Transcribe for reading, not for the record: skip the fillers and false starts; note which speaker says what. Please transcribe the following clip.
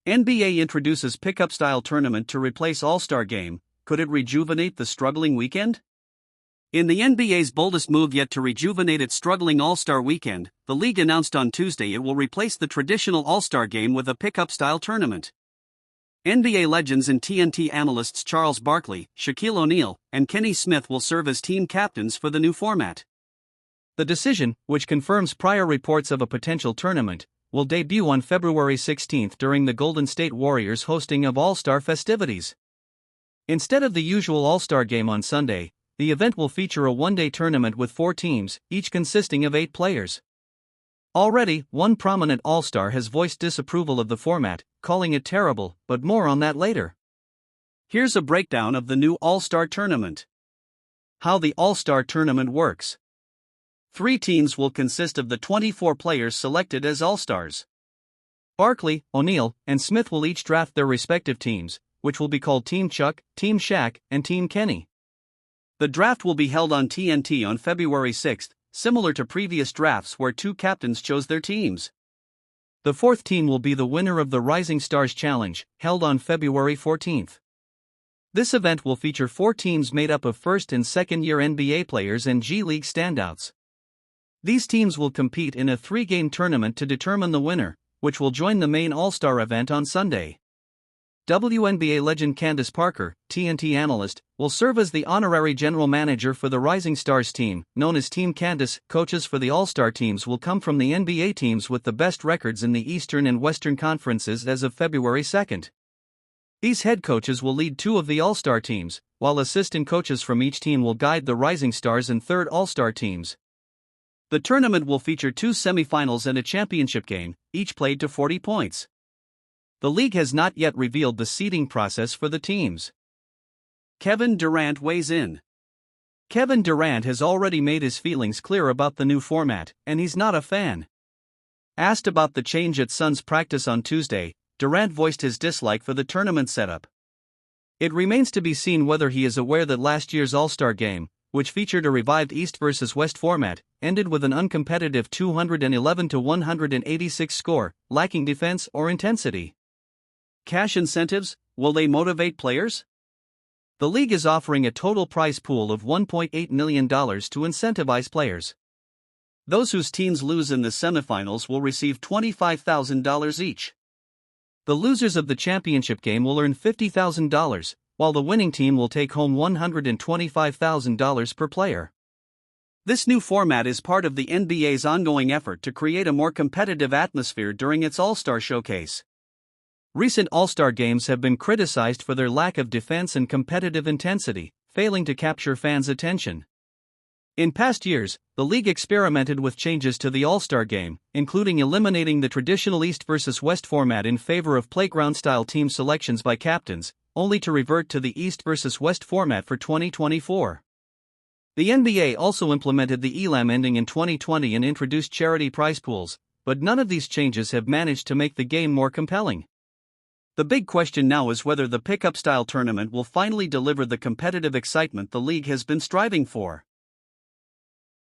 Speaker 1: NBA introduces pickup-style tournament to replace All-Star Game. Could it rejuvenate the struggling weekend? In the NBA's boldest move yet to rejuvenate its struggling All-Star weekend, the league announced on Tuesday it will replace the traditional All-Star Game with a pickup-style tournament. NBA legends and TNT analysts Charles Barkley, Shaquille O'Neal, and Kenny Smith will serve as team captains for the new format. The decision, which confirms prior reports of a potential tournament, will debut on February 16 during the Golden State Warriors' hosting of All-Star festivities. Instead of the usual All-Star Game on Sunday, the event will feature a one-day tournament with 4 teams, each consisting of 8 players. Already, one prominent All-Star has voiced disapproval of the format, calling it terrible, but more on that later. Here's a breakdown of the new All-Star Tournament. How the All-Star Tournament works. 3 teams will consist of the 24 players selected as All-Stars. Barkley, O'Neal, and Smith will each draft their respective teams, which will be called Team Chuck, Team Shaq, and Team Kenny. The draft will be held on TNT on February 6, similar to previous drafts where 2 captains chose their teams. The 4th team will be the winner of the Rising Stars Challenge, held on February 14. This event will feature 4 teams made up of first- and second-year NBA players and G League standouts. These teams will compete in a 3-game tournament to determine the winner, which will join the main All-Star event on Sunday. WNBA legend Candace Parker, TNT analyst, will serve as the honorary general manager for the Rising Stars team, known as Team Candace. Coaches for the All-Star teams will come from the NBA teams with the best records in the Eastern and Western Conferences as of February 2. These head coaches will lead 2 of the All-Star teams, while assistant coaches from each team will guide the Rising Stars and 3rd All-Star teams. The tournament will feature 2 semifinals and a championship game, each played to 40 points. The league has not yet revealed the seeding process for the teams. Kevin Durant weighs in. Kevin Durant has already made his feelings clear about the new format, and he's not a fan. Asked about the change at Suns practice on Tuesday, Durant voiced his dislike for the tournament setup. It remains to be seen whether he is aware that last year's All-Star Game, which featured a revived East versus West format, ended with an uncompetitive 211-186 score, lacking defense or intensity. Cash incentives, will they motivate players? The league is offering a total prize pool of $1.8 million to incentivize players. Those whose teams lose in the semifinals will receive $25,000 each. The losers of the championship game will earn $50,000, while the winning team will take home $125,000 per player. This new format is part of the NBA's ongoing effort to create a more competitive atmosphere during its All-Star Showcase. Recent All-Star games have been criticized for their lack of defense and competitive intensity, failing to capture fans' attention. In past years, the league experimented with changes to the All-Star game, including eliminating the traditional East versus West format in favor of playground-style team selections by captains, only to revert to the East versus West format for 2024. The NBA also implemented the Elam ending in 2020 and introduced charity prize pools, but none of these changes have managed to make the game more compelling. The big question now is whether the pickup-style tournament will finally deliver the competitive excitement the league has been striving for.